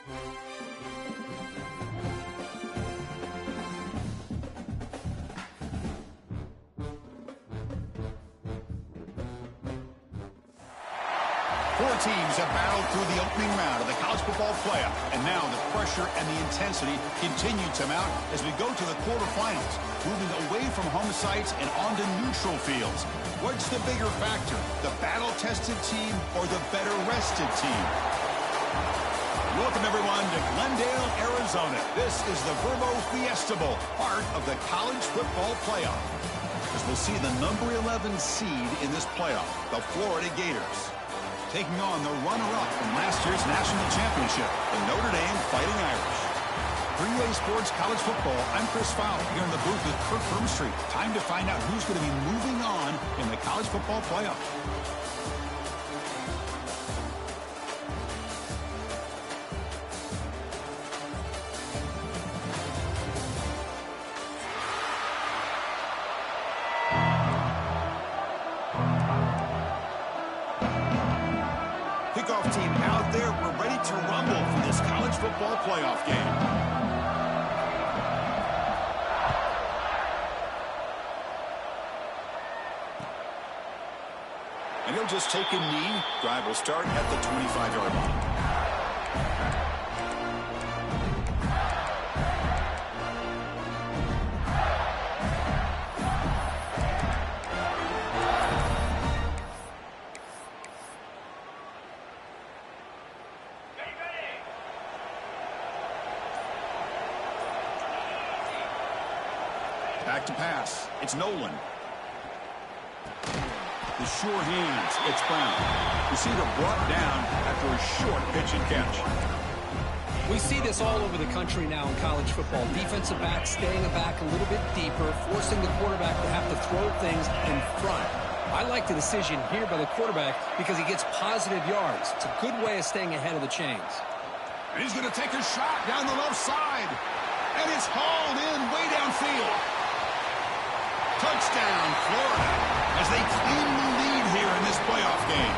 Four teams have battled through the opening round of the college football playoff, and now the pressure and the intensity continue to mount as we go to the quarterfinals, moving away from home sites and onto neutral fields. What's the bigger factor, the battle-tested team or the better-rested team? Welcome, everyone, to Glendale, Arizona. This is the Verbo Fiesta Bowl, part of the college football playoff. As we'll see the number 11 seed in this playoff, the Florida Gators, taking on the runner-up from last year's national championship, the Notre Dame Fighting Irish. For EA Sports College Football, I'm Chris Fowler, here in the booth with Kirk Vermstreet. Time to find out who's going to be moving on in the college football playoff. Kickoff team out there. We're ready to rumble for this college football playoff game. And he'll just take a knee. Drive will start at the 25-yard line. Back to pass. It's Nolan. The sure hands. It's Brown. Receiver brought down after a short pitch and catch. We see this all over the country now in college football. Defensive backs staying back a little bit deeper, forcing the quarterback to have to throw things in front. I like the decision here by the quarterback because he gets positive yards. It's a good way of staying ahead of the chains. And he's going to take a shot down the left side. And it's hauled in way downfield. Touchdown, Florida, as they claim the lead here in this playoff game.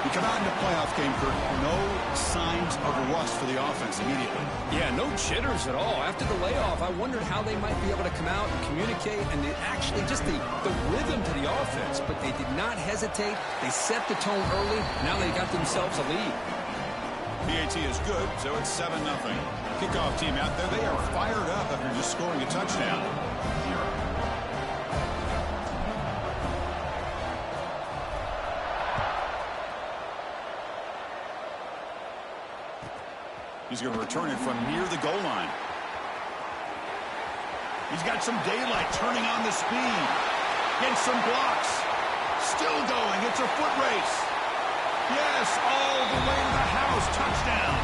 We come out in the playoff game, Kurt. No signs of rust for the offense immediately. Yeah, no jitters at all. After the layoff, I wondered how they might be able to come out and communicate and actually just the rhythm to the offense. But they did not hesitate. They set the tone early. Now they got themselves a lead. PAT is good, so it's 7-0. Kickoff team out there. They are fired up after just scoring a touchdown. He's going to return it from near the goal line. He's got some daylight, turning on the speed. Gets some blocks. Still going. It's a foot race. Yes, all the way to the house. Touchdown.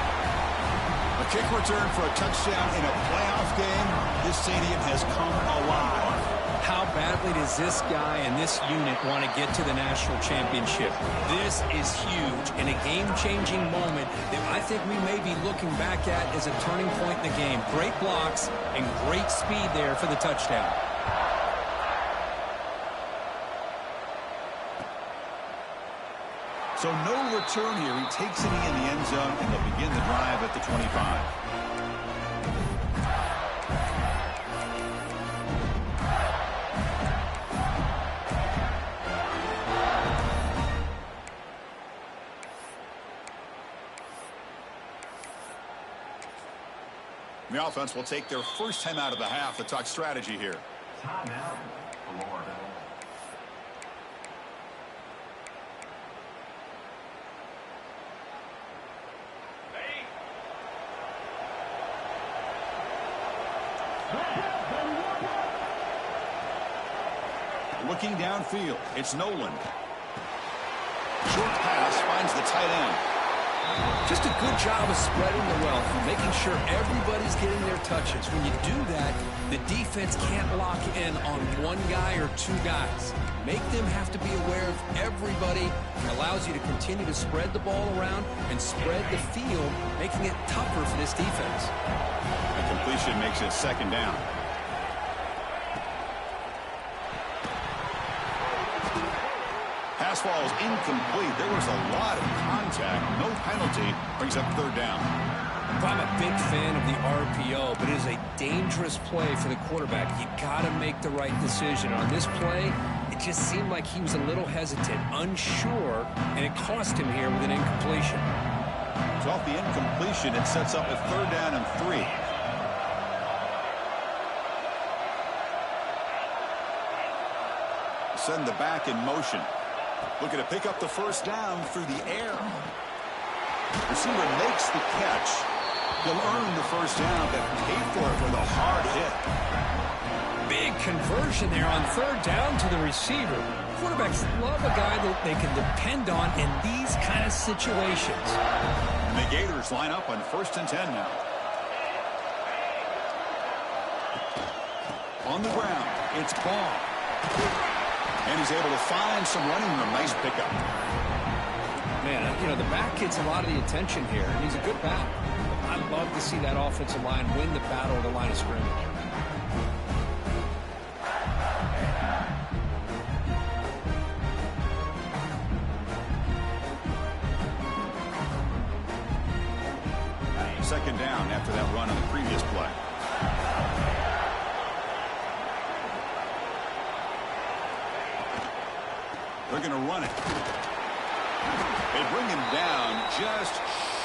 A kick return for a touchdown in a playoff game. This stadium has come alive. How badly does this guy and this unit want to get to the national championship? This is huge and a game-changing moment that I think we may be looking back at as a turning point in the game. Great blocks and great speed there for the touchdown. So no return here. He takes it in the end zone, and they'll begin the drive at the 25. The offense will take their first time out of the half to talk strategy here. Timeout, Florida. Looking downfield, it's Nolan. Short pass finds the tight end. Just a good job of spreading the wealth and making sure everybody's getting their touches. When you do that, the defense can't lock in on one guy or two guys. Make them have to be aware of everybody. It allows you to continue to spread the ball around and spread the field, making it tougher for this defense. The completion makes it second down. Pass ball is incomplete. There was a lot of contact. No penalty. Brings up third down. I'm a big fan of the RPO, but it is a dangerous play for the quarterback. You got to make the right decision. On this play, it just seemed like he was a little hesitant, unsure, and it cost him here with an incompletion. So off the incompletion, it sets up a 3rd down and 3. Send the back in motion. Looking to pick up the 1st down through the air. Receiver makes the catch. He'll earn the 1st down, but pay for it with a hard hit. Big conversion there on 3rd down to the receiver. Quarterbacks love a guy that they can depend on in these kind of situations. And the Gators line up on 1st and 10 now. On the ground, it's Ball. And he's able to find some running room. Nice pickup. Man, you know, the back gets a lot of the attention here, and he's a good back. I'd love to see that offensive line win the battle at the line of scrimmage. Second down after that run on the previous play. They're going to run it. They bring him down just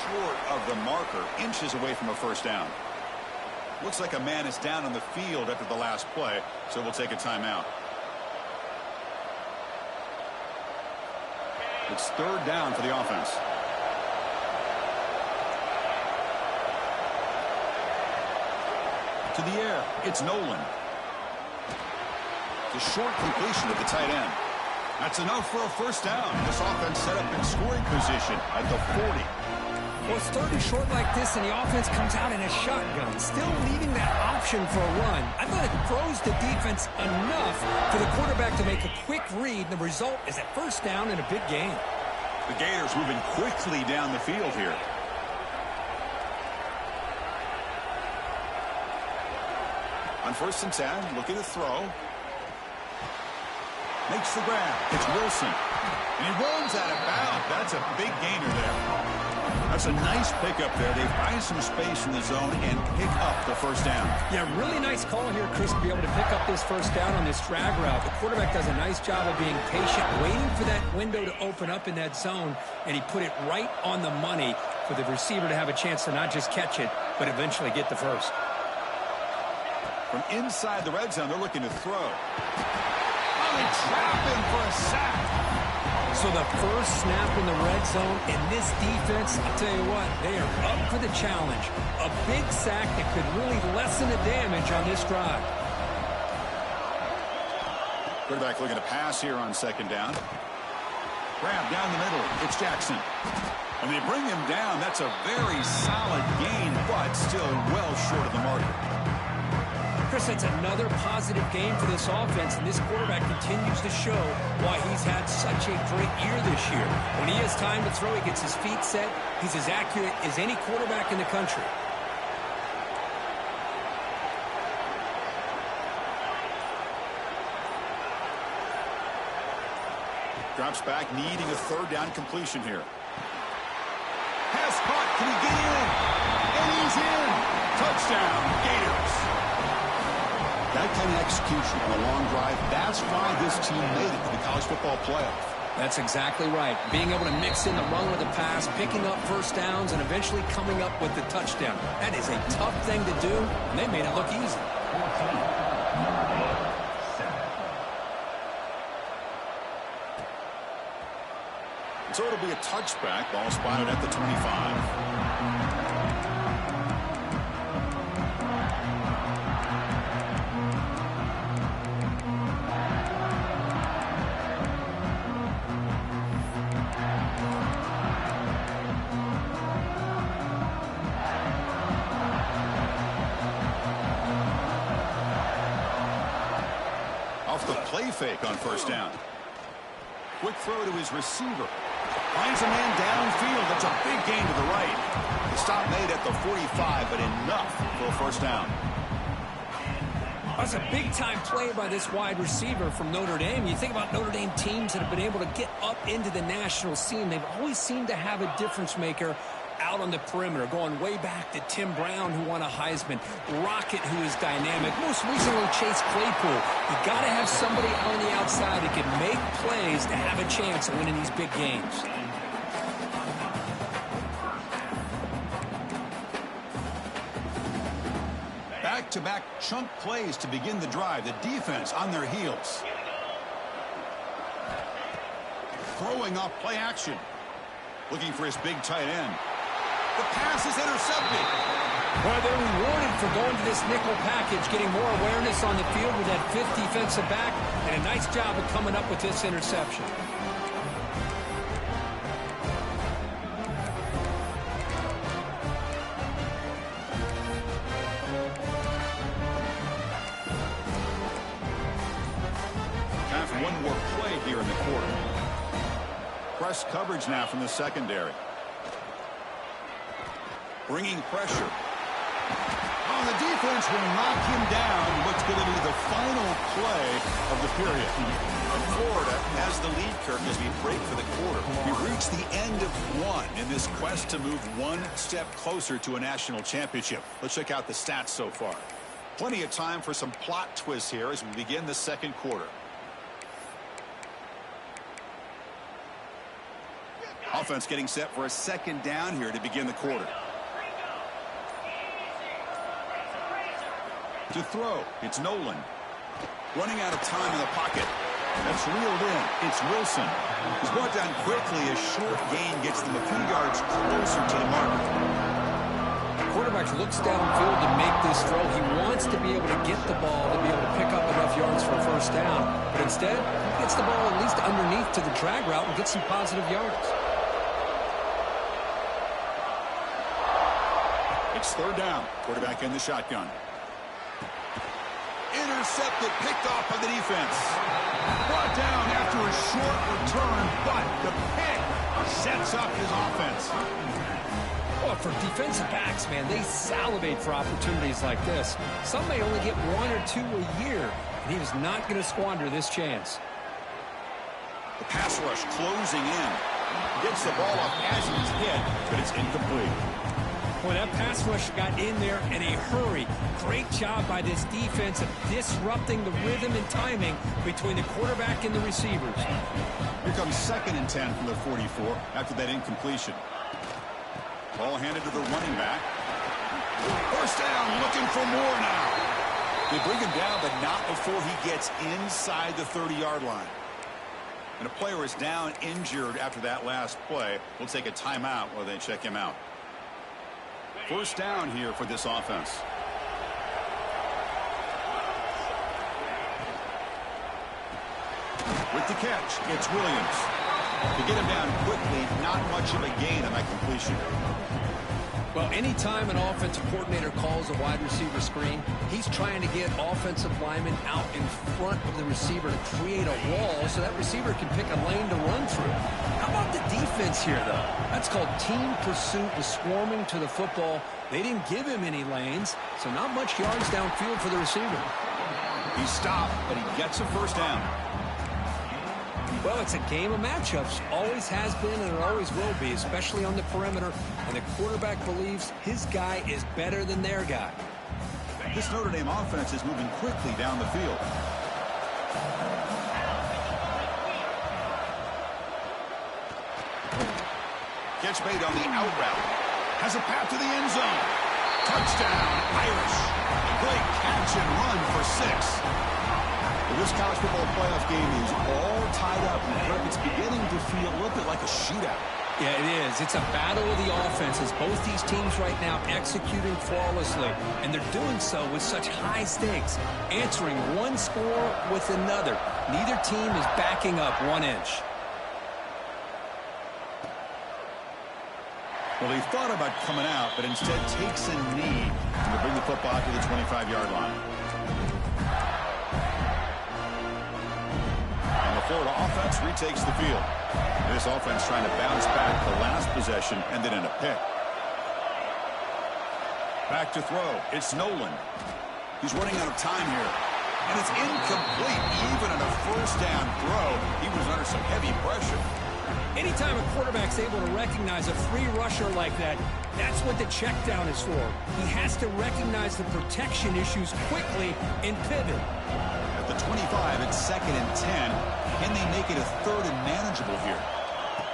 short of the marker, inches away from a 1st down. Looks like a man is down on the field after the last play, so we'll take a timeout. It's 3rd down for the offense. To the air, it's Nolan. The short completion at the tight end. That's enough for a 1st down. This offense set up in scoring position at the 40. Well, it's 3rd and short like this, and the offense comes out in a shotgun, still leaving that option for a run. I thought it throws the defense enough for the quarterback to make a quick read. The result is a 1st down and a big gain. The Gators moving quickly down the field here. On 1st and 10, looking to throw. Makes the grab. It's Wilson. And he runs out of bounds. That's a big gainer there. That's a nice pickup there. They find some space in the zone and pick up the 1st down. Yeah, really nice call here, Chris, to be able to pick up this 1st down on this drag route. The quarterback does a nice job of being patient, waiting for that window to open up in that zone, and he put it right on the money for the receiver to have a chance to not just catch it, but eventually get the 1st. From inside the red zone, they're looking to throw. They trap him for a sack. So the 1st snap in the red zone, in this defense, I'll tell you what, they are up for the challenge. A big sack that could really lessen the damage on this drive. Quarterback looking to pass here on 2nd down. Grab down the middle. It's Jackson. And they bring him down. That's a very solid gain, but still well short of the marker. Chris, that's another positive game for this offense, and this quarterback continues to show why he's had such a great year this year. When he has time to throw, he gets his feet set. He's as accurate as any quarterback in the country. Drops back, needing a 3rd down completion here. Pass caught. Can he get in? And he's in. Touchdown, Gators. That kind of execution on a long drive, that's why this team made it to the college football playoff. That's exactly right. Being able to mix in the run with the pass, picking up 1st downs, and eventually coming up with the touchdown. That is a tough thing to do, and they made it look easy. So it'll be a touchback. Ball spotted at the 25. Play fake on 1st down. Quick throw to his receiver. Finds a man downfield. That's a big gain to the right. The stop made at the 45, but enough for a 1st down. That's a big-time play by this wide receiver from Notre Dame. You think about Notre Dame teams that have been able to get up into the national scene. They've always seemed to have a difference maker out on the perimeter, going way back to Tim Brown, who won a Heisman, Rocket, who is dynamic, most recently Chase Claypool. You got to have somebody on the outside who can make plays to have a chance of winning these big games. Back-to-back chunk plays to begin the drive. The defense on their heels. Throwing off play action. Looking for his big tight end. The pass is intercepted. Well, they're rewarded for going to this nickel package, getting more awareness on the field with that fifth defensive back, and a nice job of coming up with this interception. Time for one more play here in the quarter. Press coverage now from the secondary. Bringing pressure. Oh, the defense will knock him down. What's going to be the final play of the period. And Florida has the lead, Kirk, as we break for the quarter. We reach the end of one in this quest to move one step closer to a national championship. Let's check out the stats so far. Plenty of time for some plot twists here as we begin the second quarter. Offense getting set for a second down here to begin the quarter. To throw, it's Nolan. Running out of time in the pocket. That's reeled in. It's Wilson. He's brought down quickly. A short gain gets them a few yards closer to the mark. The quarterback looks downfield to make this throw. He wants to be able to get the ball to be able to pick up enough yards for a first down. But instead, he gets the ball at least underneath to the drag route and gets some positive yards. It's third down. Quarterback in the shotgun. Intercepted, picked off by the defense. Brought down after a short return, but the pick sets up his offense. Well, for defensive backs, man, they salivate for opportunities like this. Some may only get one or two a year, and he was not going to squander this chance. The pass rush closing in. Gets the ball off as he's hit, but it's incomplete. Well, that pass rush got in there in a hurry. Great job by this defense of disrupting the rhythm and timing between the quarterback and the receivers. Here comes 2nd and 10 from the 44 after that incompletion. Ball handed to the running back. First down, looking for more now. They bring him down, but not before he gets inside the 30-yard line. And a player is down injured after that last play. We'll take a timeout while they check him out. First down here for this offense. With the catch, it's Williams. To get him down quickly, not much of a gain on that completion. Well, anytime an offensive coordinator calls a wide receiver screen, he's trying to get offensive linemen out in front of the receiver to create a wall so that receiver can pick a lane to run through. How about the defense here, though? That's called team pursuit and swarming to the football. They didn't give him any lanes, so not much yards downfield for the receiver. He stopped, but he gets a first down. Well, it's a game of matchups. Always has been and it always will be, especially on the perimeter. And the quarterback believes his guy is better than their guy. This Notre Dame offense is moving quickly down the field. Catch made on the out route. Has a path to the end zone. Touchdown, Irish. Great catch and run for 6. This college football playoff game is all tied up. And it's beginning to feel a little bit like a shootout. Yeah, it is. It's a battle of the offenses. Both these teams right now executing flawlessly. And they're doing so with such high stakes. Answering one score with another. Neither team is backing up 1 inch. Well, he thought about coming out, but instead takes a knee to bring the football to the 25-yard line. And the Florida offense retakes the field. This offense trying to bounce back. The last possession ended in a pick. Back to throw. It's Nolan. He's running out of time here. And it's incomplete. Even on a first down throw, he was under some heavy pressure. Anytime a quarterback's able to recognize a free rusher like that, that's what the check down is for. He has to recognize the protection issues quickly and pivot. At the 25, it's 2nd and 10. Can they make it a 3rd and manageable here?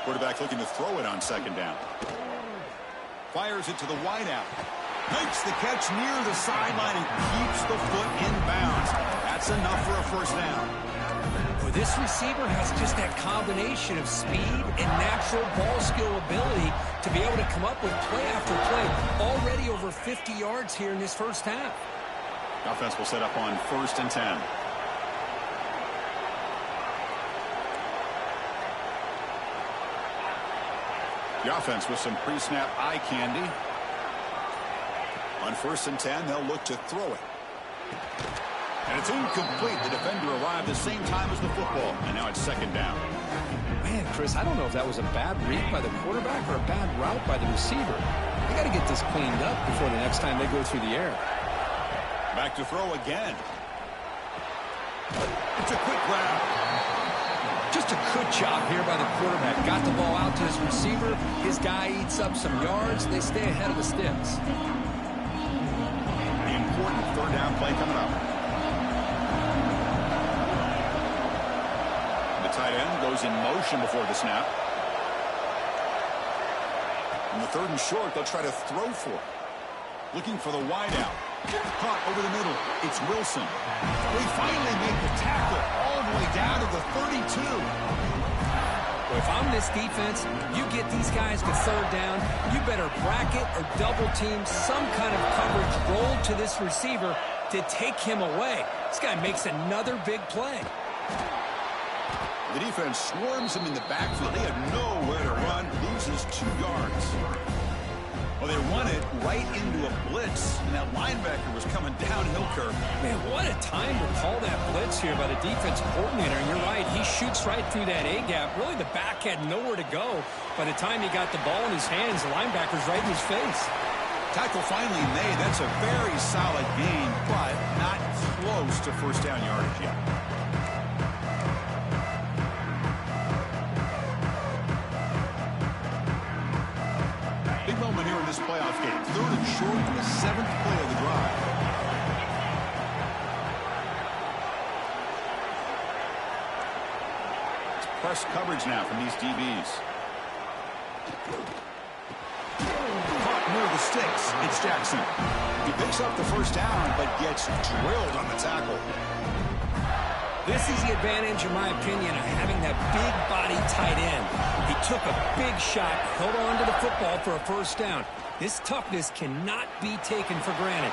Quarterback looking to throw it on 2nd down. Fires it to the wideout. Makes the catch near the sideline and keeps the foot in bounds. That's enough for a 1st down. Well, this receiver has just that combination of speed and natural ball skill ability to be able to come up with play after play. Already over 50 yards here in this 1st half. Offense will set up on 1st and 10. The offense with some pre-snap eye candy. On 1st and 10, they'll look to throw it. And it's incomplete. The defender arrived the same time as the football. And now it's 2nd down. Man, Chris, I don't know if that was a bad read by the quarterback or a bad route by the receiver. They got to get this cleaned up before the next time they go through the air. Back to throw again. It's a quick grab. Just a good job here by the quarterback. Got the ball out to his receiver. His guy eats up some yards. They stay ahead of the sticks. The important 3rd down play coming up. The tight end goes in motion before the snap. On the 3rd and short, they'll try to throw for it. Looking for the wideout. Caught over the middle. It's Wilson. They finally make the tackle all the way down to the 32. Well, if I'm this defense, you get these guys to 3rd down, you better bracket or double team some kind of coverage roll to this receiver to take him away. This guy makes another big play. The defense swarms him in the backfield. They have nowhere to run. Loses 2 yards. Well, they run it right into a blitz, and that linebacker was coming downhill curve. Man, what a time to call that blitz here by the defense coordinator. And you're right, he shoots right through that A-gap. Really, the back had nowhere to go. By the time he got the ball in his hands, the linebacker's right in his face. Tackle finally made. That's a very solid gain, but not close to 1st down yardage yet. Moment here in this playoff game. 3rd and short, the 7th play of the drive. It's press coverage now from these DBs. Caught near the sticks. It's Jackson. He picks up the 1st down, but gets drilled on the tackle. This is the advantage, in my opinion, of having that big body tight end. He took a big shot, held on to the football for a 1st down. This toughness cannot be taken for granted.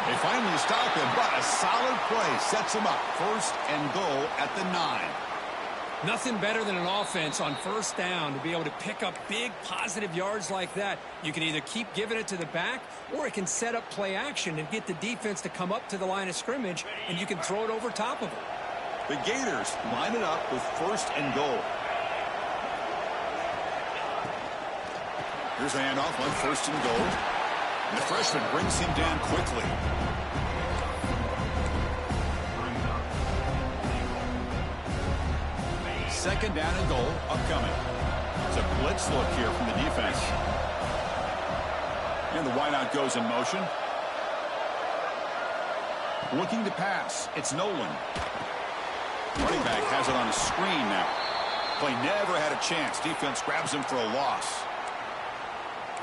They finally stop him, but a solid play sets him up. 1st and goal at the 9. Nothing better than an offense on 1st down to be able to pick up big positive yards like that. You can either keep giving it to the back, or it can set up play action and get the defense to come up to the line of scrimmage, and you can throw it over top of it. The Gators line it up with 1st and goal. Here's a handoff on 1st and goal. And the freshman brings him down quickly. Second down and goal upcoming. It's a blitz look here from the defense. And the wideout goes in motion. Looking to pass. It's Nolan. Running back has it on a screen now. Play never had a chance. Defense grabs him for a loss.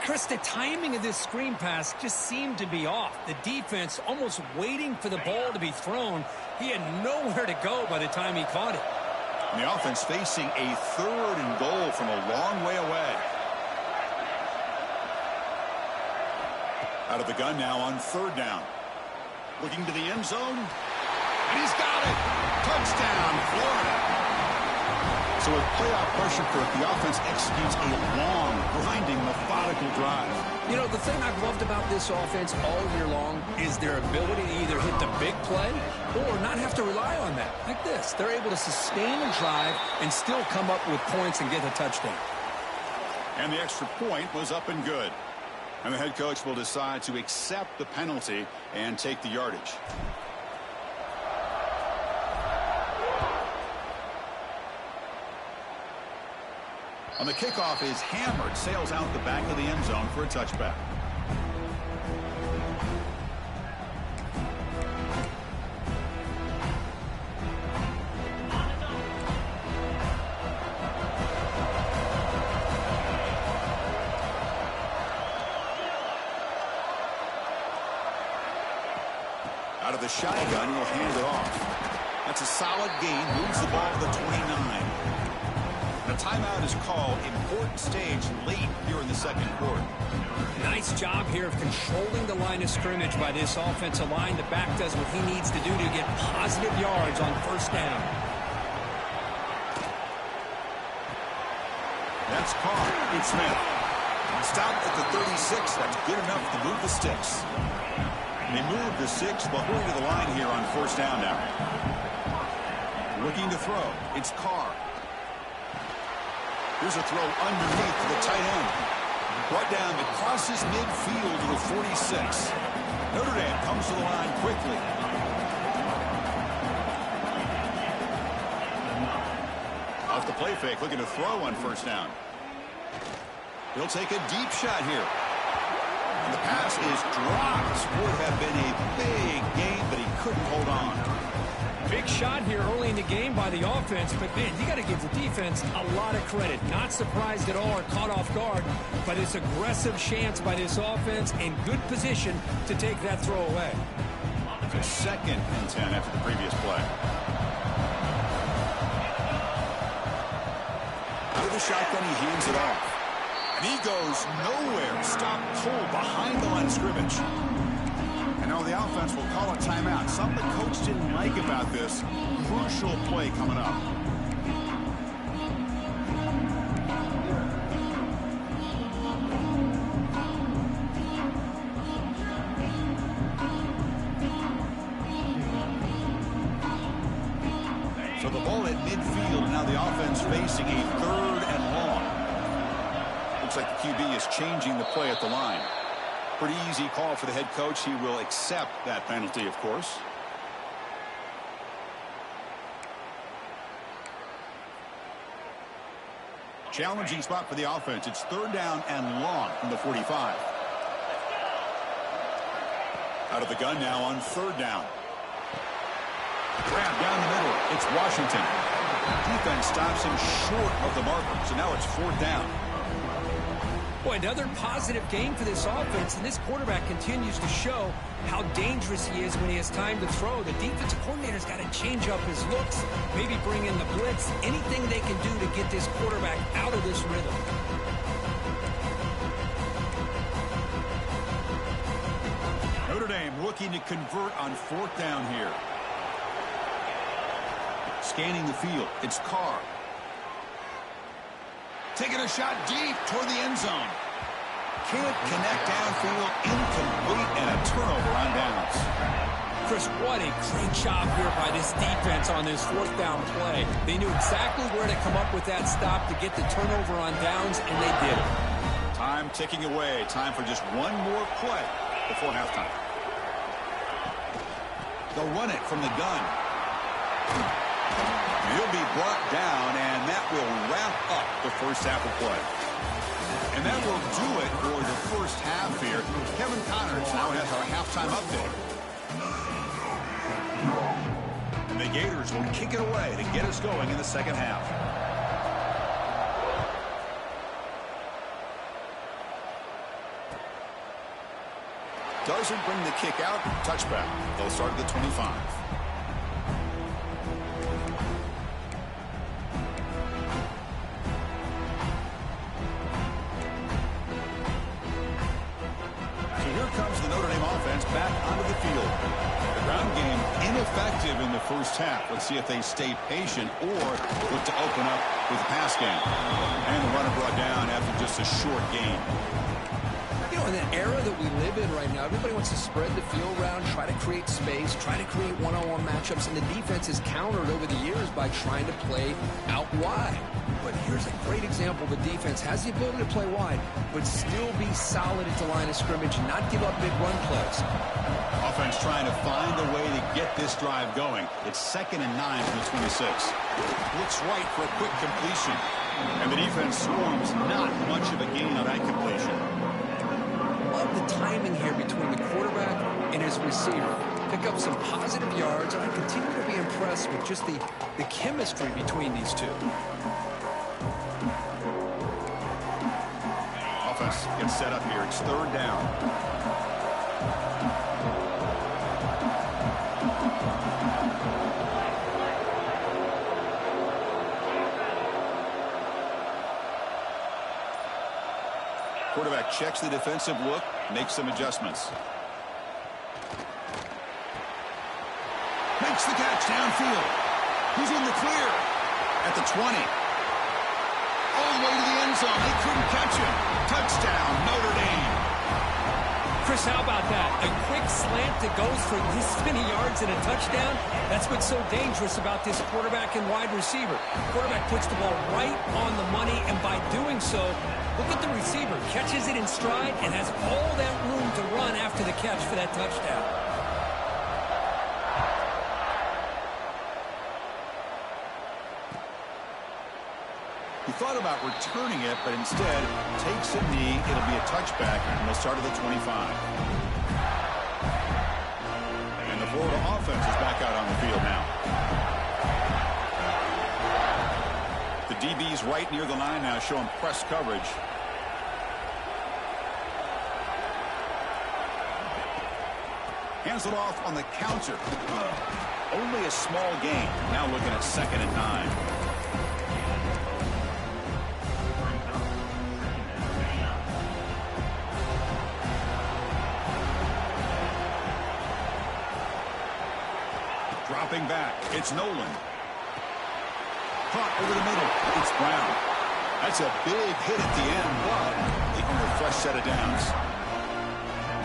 Chris, the timing of this screen pass just seemed to be off. The defense almost waiting for the ball to be thrown. He had nowhere to go by the time he caught it. And the offense facing a 3rd and goal from a long way away. Out of the gun now on 3rd down. Looking to the end zone. And he's got it. Touchdown, Florida. So with playoff pressure, Kirk, the offense executes a long, grinding, methodical drive. You know, the thing I've loved about this offense all year long is their ability to either hit the big play or not have to rely on that. Like this. They're able to sustain a drive and still come up with points and get a touchdown. And the extra point was up and good. And the head coach will decide to accept the penalty and take the yardage. On the kickoff is hammered, sails out the back of the end zone for a touchback. Out of the shotgun, he'll hand it off. That's a solid gain, moves the ball to the 29. And a timeout is called. Important stage late here in the second quarter. Nice job here of controlling the line of scrimmage by this offensive line. The back does what he needs to do to get positive yards on first down. That's caught. It's Smith. Stopped at the 36. That's good enough to move the sticks. They move the 6, but going to the line here on first down now. Looking to throw. It's Carr. Here's a throw underneath to the tight end. Brought down, it crosses midfield to the 46. Notre Dame comes to the line quickly. Off the play fake, looking to throw on first down. He'll take a deep shot here. And the pass is dropped. Would have been a big gain, but he couldn't hold on. Big shot here early in the game by the offense, but man, you got to give the defense a lot of credit. Not surprised at all or caught off guard, but it's aggressive chance by this offense in good position to take that throw away. It's a 2nd and 10 after the previous play. Out of the shotgun, he hands it off. And he goes nowhere. Stop cold behind the line of scrimmage. And now the offense will call a timeout. Something the coach didn't like about this. Crucial play coming up. So the ball at midfield. Now the offense facing a 3rd and long. Looks like the QB is changing the play at the line. Pretty easy call for the head coach. He will accept that penalty, of course. Challenging spot for the offense. It's 3rd down and long from the 45. Out of the gun now on 3rd down. Grab down the middle. It's Washington. Defense stops him short of the marker. So now it's 4th down. Boy, another positive game for this offense, and this quarterback continues to show how dangerous he is when he has time to throw. The defensive coordinator's got to change up his looks, maybe bring in the blitz, anything they can do to get this quarterback out of this rhythm. Notre Dame looking to convert on 4th down here. Scanning the field. It's Carr. Taking a shot deep toward the end zone. Can't connect downfield. Incomplete and a turnover on downs. Chris, what a great job here by this defense on this 4th down play. They knew exactly where to come up with that stop to get the turnover on downs, and they did it. Time ticking away. Time for just one more play before halftime. They'll run it from the gun. He'll be brought down, and that will wrap up the first half of play. And that will do it for the first half here. Kevin Connors now has our halftime update. And the Gators will kick it away to get us going in the second half. Doesn't bring the kick out. Touchback. They'll start at the 25. Back onto the field. The ground game ineffective in the first half. Let's see if they stay patient or look to open up with the pass game. And the runner brought down after just a short game. You know, in the era that we live in right now, everybody wants to spread the field around, try to create space, try to create one-on-one matchups, and the defense is countered over the years by trying to play out wide. But here's a great example. The defense has the ability to play wide, but still be solid at the line of scrimmage and not give up big run plays. Offense trying to find a way to get this drive going. It's 2nd and 9 from the 26. Looks right for a quick completion. And the defense swarms not much of a gain on that completion. Love the timing here between the quarterback and his receiver. Pick up some positive yards, and I continue to be impressed with just the chemistry between these two. Offense gets set up here. It's third down. Quarterback checks the defensive look, makes some adjustments. Makes the catch downfield. He's in the clear at the 20. All the way to the end zone. They couldn't catch him. Touchdown, Notre Dame. Chris, how about that? A quick slant that goes for this many yards and a touchdown. That's what's so dangerous about this quarterback and wide receiver. Quarterback puts the ball right on the money, and by doing so, look at the receiver. Catches it in stride and has all that room to run after the catch for that touchdown. He thought about returning it, but instead takes a knee. It'll be a touchback, and they'll start at the 25. And the Florida offense is back out on the field now. The DB's right near the line now, showing press coverage. Hands it off on the counter. Only a small gain. Now looking at 2nd and 9. Dropping back, it's Nolan. Caught over the middle, it's Brown. That's a big hit at the end, but they earn a fresh set of downs.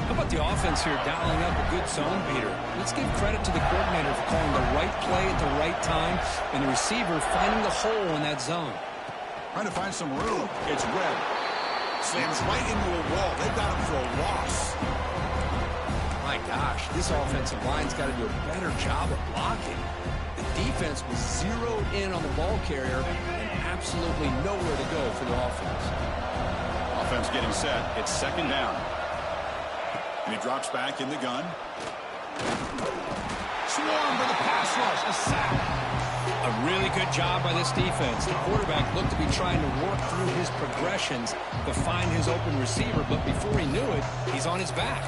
How about the offense here dialing up a good zone beater? Let's give credit to the coordinator for calling the right play at the right time, and the receiver finding the hole in that zone. Trying to find some room. It's Webb. Slams right into a wall. They've got him for a loss. My gosh, this offensive line's got to do a better job of blocking. The defense was zeroed in on the ball carrier and absolutely nowhere to go for the offense. Offense getting set. It's 2nd down. And he drops back in the gun. Swarm for the pass rush. A sack. A really good job by this defense. The quarterback looked to be trying to work through his progressions to find his open receiver, but before he knew it, he's on his back.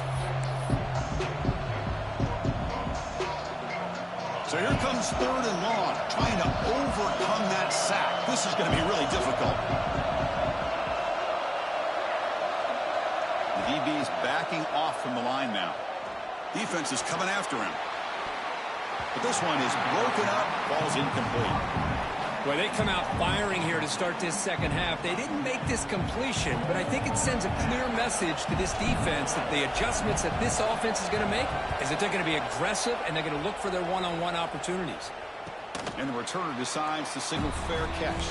So here comes 3rd and long, trying to overcome that sack. This is going to be really difficult. The DB's backing off from the line now. Defense is coming after him. But this one is broken up, ball's incomplete. Well, they come out firing here to start this second half. They didn't make this completion, but I think it sends a clear message to this defense that the adjustments that this offense is going to make is that they're going to be aggressive and they're going to look for their one-on-one opportunities. And the returner decides to signal fair catch.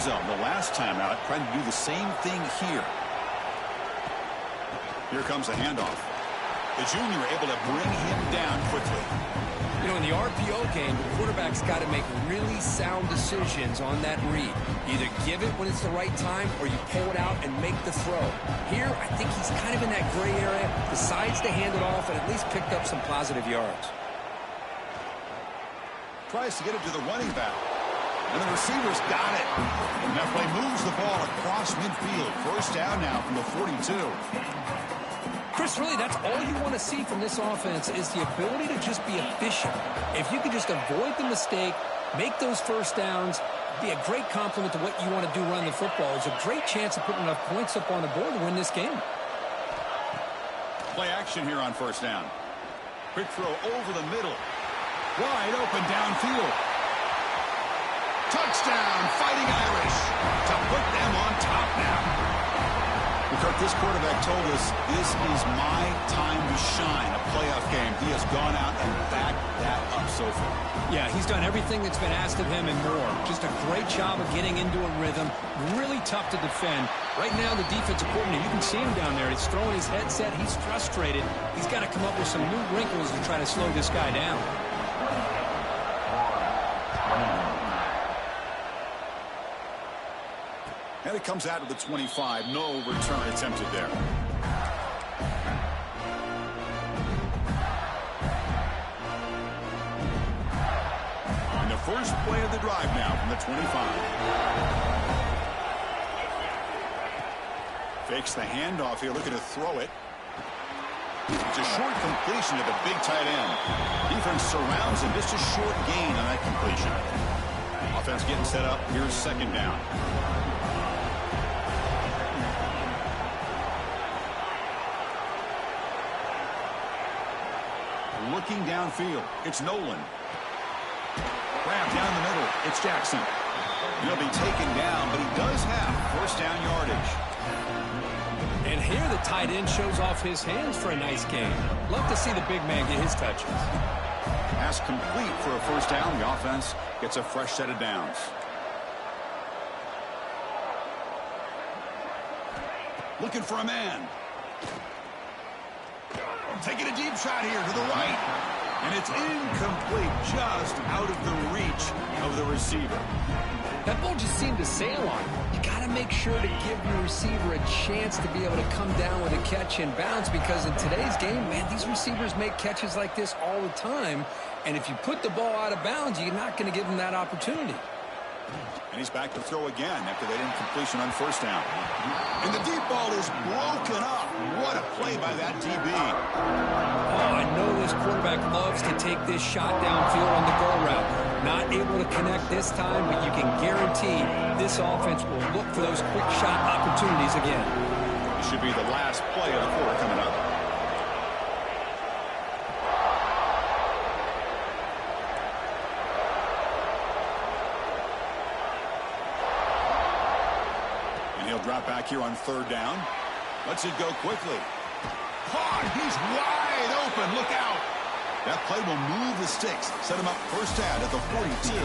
The last time out, trying to do the same thing here. Here comes a handoff. The junior able to bring him down quickly. You know, in the RPO game, the quarterback's got to make really sound decisions on that read. Either give it when it's the right time, or you pull it out and make the throw. Here, I think he's kind of in that gray area, decides to hand it off, and at least picked up some positive yards. Tries to get it to the running back. And the receiver's got it. And that play moves the ball across midfield. 1st down now from the 42. Chris, really, that's all you want to see from this offense is the ability to just be efficient. If you can just avoid the mistake, make those 1st downs, be a great compliment to what you want to do running the football. There's a great chance of putting enough points up on the board to win this game. Play action here on 1st down. Quick throw over the middle. Wide open downfield. Touchdown, Fighting Irish, to put them on top now. The Kirk, this quarterback told us this is my time to shine, a playoff game. He has gone out and backed that up so far. Yeah, he's done everything that's been asked of him and more. Just a great job of getting into a rhythm. Really tough to defend. Right now, the defensive coordinator, you can see him down there. He's throwing his headset. He's frustrated. He's got to come up with some new wrinkles to try to slow this guy down. And it comes out of the 25. No return attempted there. And the first play of the drive now from the 25. Fakes the handoff here, looking to throw it. It's a short completion to the big tight end. Defense surrounds him, just a short gain on that completion. Offense getting set up. Here's second down. Looking downfield, it's Nolan. Grab down the middle, it's Jackson. He'll be taken down, but he does have first down yardage. And here the tight end shows off his hands for a nice game. Love to see the big man get his touches. Pass complete for a first down. The offense gets a fresh set of downs. Looking for a man. Taking a deep shot here to the right. And it's incomplete, just out of the reach of the receiver. That ball just seemed to sail on him. You got to make sure to give your receiver a chance to be able to come down with a catch and bounce, because in today's game, man, these receivers make catches like this all the time. And if you put the ball out of bounds, you're not going to give them that opportunity. And he's back to throw again after that incompletion on first down. And the deep ball is broken up. What a play by that DB. Oh, I know this quarterback loves to take this shot downfield on the go route. Not able to connect this time, but you can guarantee this offense will look for those quick shot opportunities again. This should be the last play of the quarter coming up. Drop back here on third down. Lets it go quickly. Caught. He's wide open. Look out. That play will move the sticks. Set him up first down at the 42.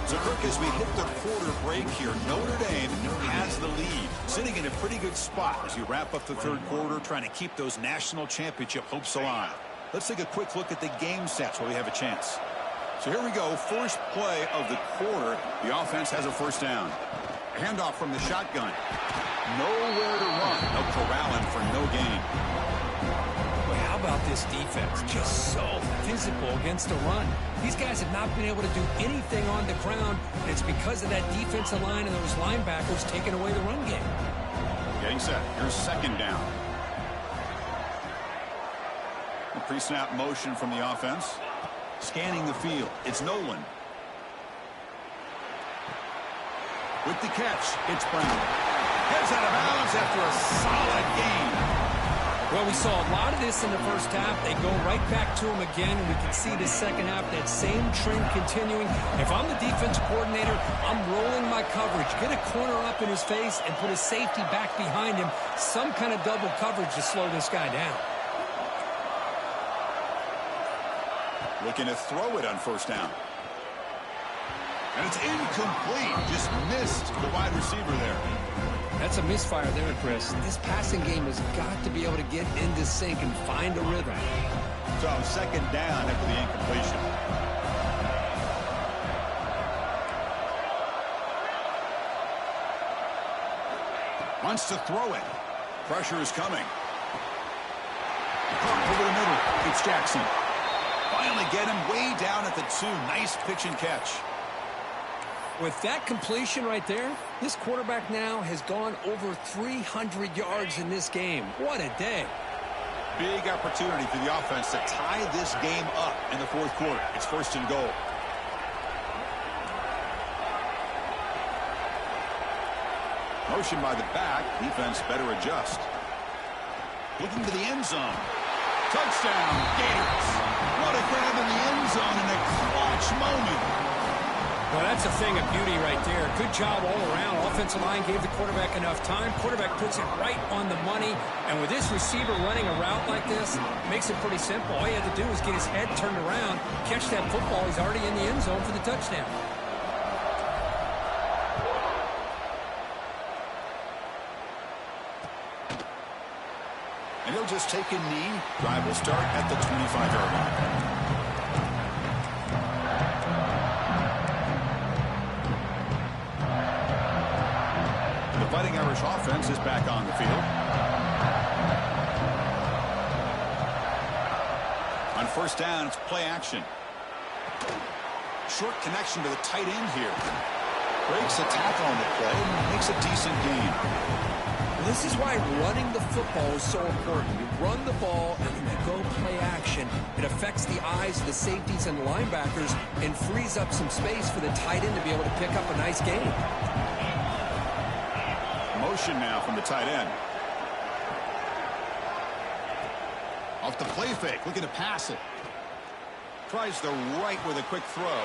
So, Kirk, as we hit the quarter break here, Notre Dame has the lead. Sitting in a pretty good spot as you wrap up the third quarter, trying to keep those national championship hopes alive. Let's take a quick look at the game stats while we have a chance. So here we go. First play of the quarter. The offense has a first down. Handoff from the shotgun. Nowhere to run. No corralling for no gain. Well, how about this defense? Just so physical against the run. These guys have not been able to do anything on the ground, and it's because of that defensive line and those linebackers taking away the run game. Getting set. Here's second down. A pre-snap motion from the offense. Scanning the field. It's Nolan. With the catch, it's Brown. Gets out of bounds after a solid gain. Well, we saw a lot of this in the first half. They go right back to him again, and we can see the second half, that same trend continuing. If I'm the defensive coordinator, I'm rolling my coverage. Get a corner up in his face and put a safety back behind him. Some kind of double coverage to slow this guy down. Looking to throw it on first down. And it's incomplete. Just missed the wide receiver there. That's a misfire there, Chris. This passing game has got to be able to get into sync and find a rhythm. So second down after the incompletion. Wants to throw it. Pressure is coming. Caught over the middle. It's Jackson. Finally get him way down at the 2. Nice pitch and catch. With that completion right there, this quarterback now has gone over 300 yards in this game. What a day. Big opportunity for the offense to tie this game up in the fourth quarter. It's first and goal. Motion by the back. Defense better adjust. Looking to the end zone. Touchdown, Gators. What a grab in the end zone in a clutch moment. Well, that's a thing of beauty right there. Good job all around. Offensive line gave the quarterback enough time. Quarterback puts it right on the money. And with this receiver running a route like this, it makes it pretty simple. All you have to do is get his head turned around, catch that football. He's already in the end zone for the touchdown. And he'll just take a knee. Drive will start at the 25-yard line. The Fighting Irish offense is back on the field. On first down, it's play action. Short connection to the tight end here. Breaks a tackle on the play and makes a decent gain. This is why running the football is so important. You run the ball and then you go play action. It affects the eyes of the safeties and the linebackers and frees up some space for the tight end to be able to pick up a nice gain. Motion now from the tight end. Off the play fake, looking to pass it. Tries the right with a quick throw.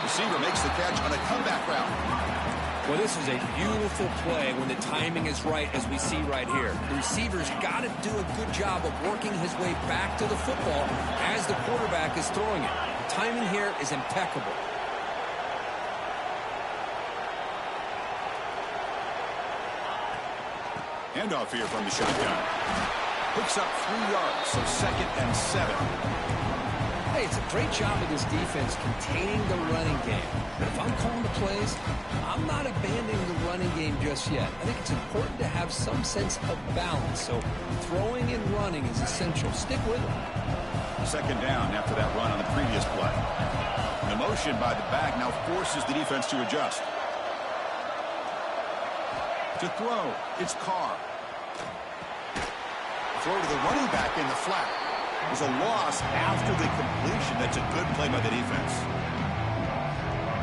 Receiver makes the catch on a comeback route. Well, this is a beautiful play when the timing is right, as we see right here. The receiver's got to do a good job of working his way back to the football as the quarterback is throwing it. The timing here is impeccable. Handoff here from the shotgun. Picks up 3 yards, so 2nd and 7. Hey, it's a great job of this defense containing the running game. But if I'm calling the plays, I'm not abandoning the running game just yet. I think it's important to have some sense of balance. So throwing and running is essential. Stick with it. 2nd down after that run on the previous play. The motion by the back now forces the defense to adjust. To throw, it's Carr. Throw to the running back in the flat. There's a loss after the completion. That's a good play by the defense.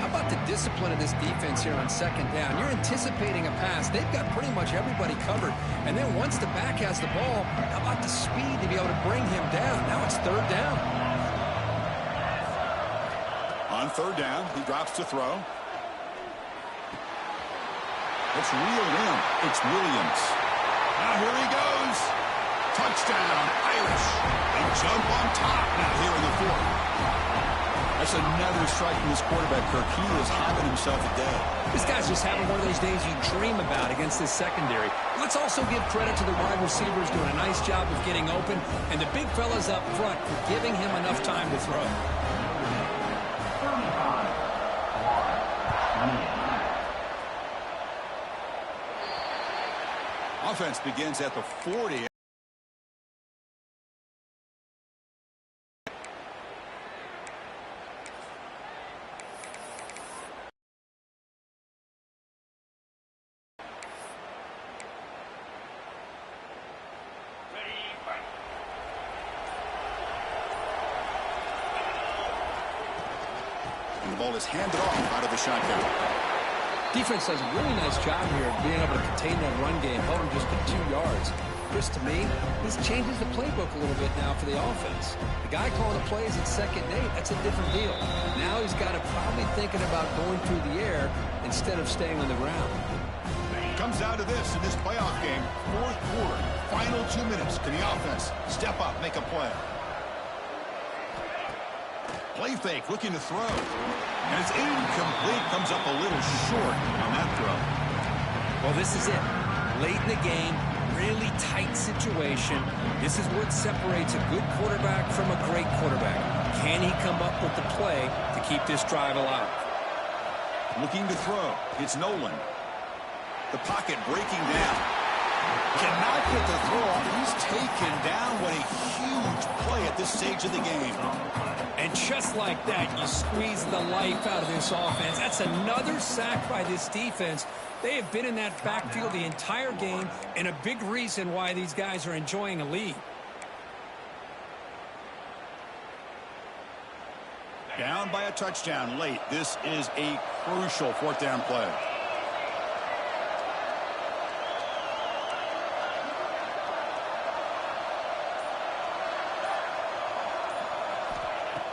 How about the discipline of this defense here on 2nd down? You're anticipating a pass. They've got pretty much everybody covered. And then once the back has the ball, how about the speed to be able to bring him down? Now it's 3rd down. On 3rd down, he drops to throw. It's reeled in. It's Williams. Now here he goes. Touchdown, Irish. They jump on top now here in the 4th. That's another strike from this quarterback, Kirk. He is having himself a day. This guy's just having one of those days you dream about against this secondary. Let's also give credit to the wide receivers doing a nice job of getting open, and the big fellas up front for giving him enough time to throw. Offense begins at the 40. And the ball is handed off out of the shotgun. Defense does a really nice job here of being able to contain that run game, held him just to 2 yards. Chris, to me, this changes the playbook a little bit now for the offense. The guy calling the plays at 2nd and 8, that's a different deal. Now he's got to probably thinking about going through the air instead of staying on the ground. Comes down to this in this playoff game. 4th quarter, final 2 minutes. Can the offense step up, make a play? Play fake, looking to throw. And it's incomplete. Comes up a little short on that throw. Well, this is it. Late in the game, really tight situation. This is what separates a good quarterback from a great quarterback. Can he come up with the play to keep this drive alive? Looking to throw. It's Nolan. The pocket breaking down. Cannot get the throw off. He's taken down. What a huge play at this stage of the game. And just like that, you squeeze the life out of this offense. That's another sack by this defense. They have been in that backfield the entire game, and a big reason why these guys are enjoying a lead. Down by a touchdown late. This is a crucial 4th down play.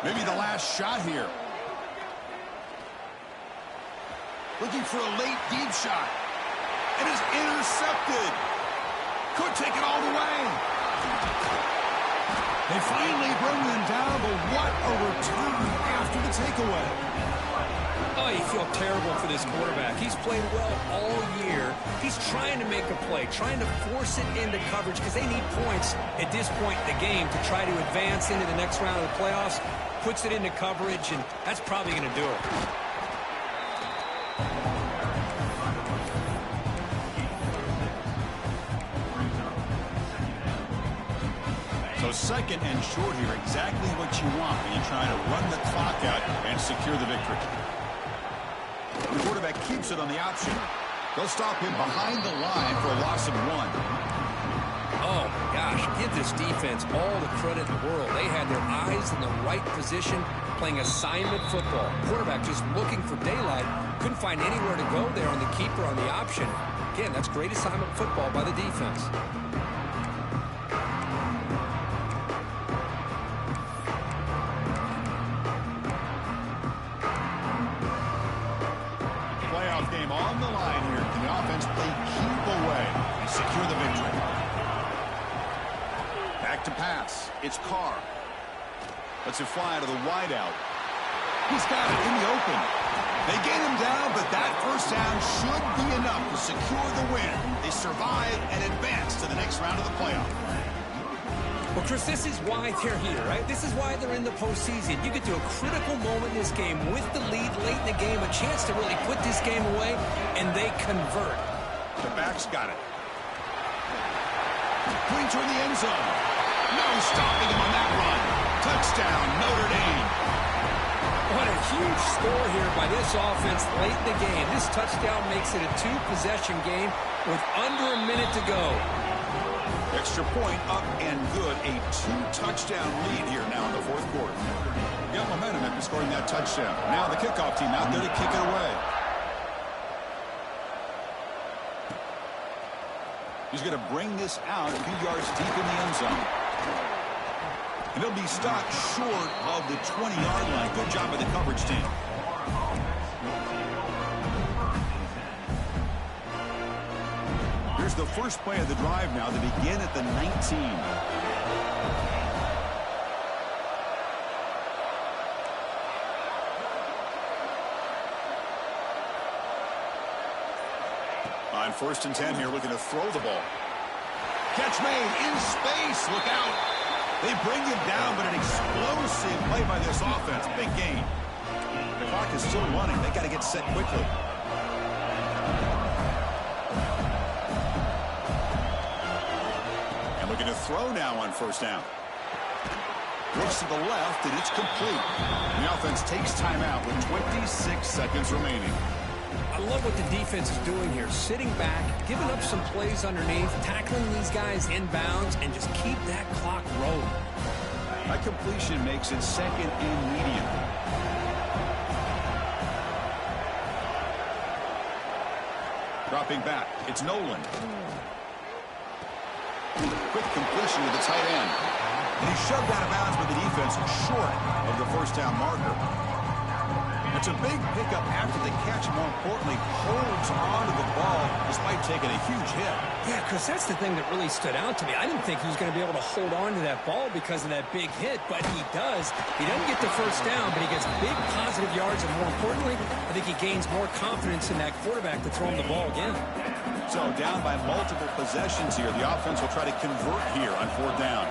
Maybe the last shot here. looking for a late deep shot. It is intercepted. Could take it all the way. They finally bring them down, but what a return after the takeaway. Oh, you feel terrible for this quarterback. He's played well all year. He's trying to make a play, trying to force it into coverage because they need points at this point in the game to try to advance into the next round of the playoffs. Puts it into coverage, and that's probably going to do it. So second and short here, exactly what you want when you're trying to run the clock out and secure the victory. The quarterback keeps it on the option. They'll stop him behind the line for a loss of 1. Oh, my gosh, give this defense all the credit in the world. They had their eyes in the right position, playing assignment football. Quarterback just looking for daylight. Couldn't find anywhere to go there on the keeper on the option. Again, that's great assignment football by the defense. Playoff game on the line here. Can the offense play keep away and secure the victory? Back to pass. It's Carr. Lets it fly to the wideout. He's got it in the open. They get him down, but that first down should be enough to secure the win. They survive and advance to the next round of the playoff. Well, Chris, this is why they're here, right? This is why they're in the postseason. You get to a critical moment in this game with the lead late in the game, a chance to really put this game away, and they convert. The back's got it. Pointer in the end zone. No stopping him on that run. Touchdown, Notre Dame. What a huge score here by this offense late in the game. This touchdown makes it a 2-possession game with under a minute to go. Extra point up and good. A 2-touchdown lead here now in the fourth quarter. Got momentum after scoring that touchdown. Now the kickoff team out there to kick it away. He's going to bring this out a few yards deep in the end zone. And he'll be stopped short of the 20-yard line. Good job by the coverage team. Here's the first play of the drive now. They begin at the 19. On 1st and 10 here, looking to throw the ball. Catch made in space. Look out. They bring him down, but an explosive play by this offense. Big gain. The clock is still running. They got to get set quickly. And looking to throw now on 1st down. Looks to the left, and it's complete. And the offense takes timeout with 26 seconds remaining. I love what the defense is doing here. Sitting back, giving up some plays underneath, tackling these guys inbounds, and just keep that clock rolling. That completion makes it 2nd and medium. Dropping back, it's Nolan. Quick completion to the tight end. And he's shoved out of bounds by the defense short of the 1st down marker. It's a big pickup after the catch. More importantly, holds onto the ball despite taking a huge hit. Yeah, Chris, that's the thing that really stood out to me. I didn't think he was going to be able to hold on to that ball because of that big hit, but he does. He doesn't get the 1st down, but he gets big positive yards, and more importantly, I think he gains more confidence in that quarterback to throw him the ball again. So down by multiple possessions here. The offense will try to convert here on 4th down.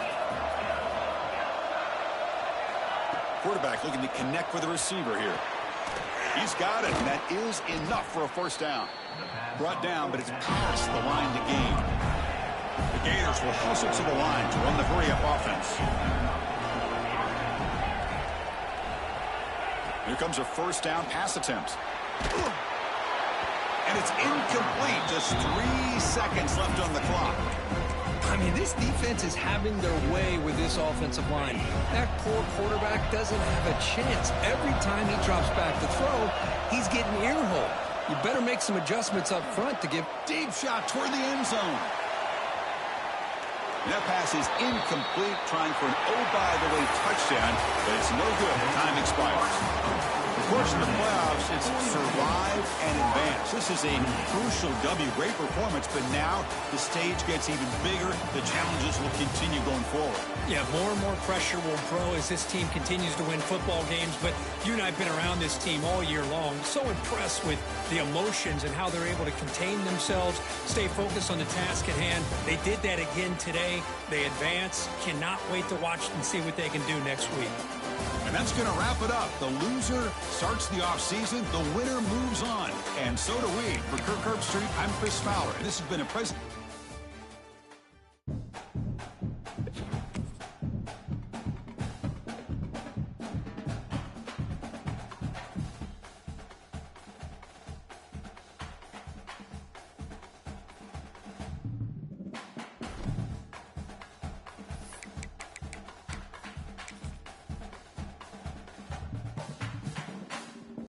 Quarterback looking to connect with the receiver here. He's got it, and that is enough for a 1st down. Brought down, but it's past the line to gain. The Gators will hustle to the line to run the hurry-up offense. Here comes a 1st down pass attempt. And it's incomplete. Just 3 seconds left on the clock. I mean, this defense is having their way with this offensive line. That poor quarterback doesn't have a chance. Every time he drops back to throw, he's getting ear-hole. You better make some adjustments up front to give... Deep shot toward the end zone. That pass is incomplete, trying for an oh-by-the-way touchdown, but it's no good. Time expires. Of course, in the playoffs, it's survive and advance. This is a crucial W. Great performance, but now the stage gets even bigger. The challenges will continue going forward. Yeah, more and more pressure will grow as this team continues to win football games. But you and I have been around this team all year long. So impressed with the emotions and how they're able to contain themselves, stay focused on the task at hand. They did that again today. They advance. Cannot wait to watch and see what they can do next week. And that's going to wrap it up. The loser starts the offseason. The winner moves on. And so do we. For Kirk Herbstreit, I'm Chris Fowler. This has been a President.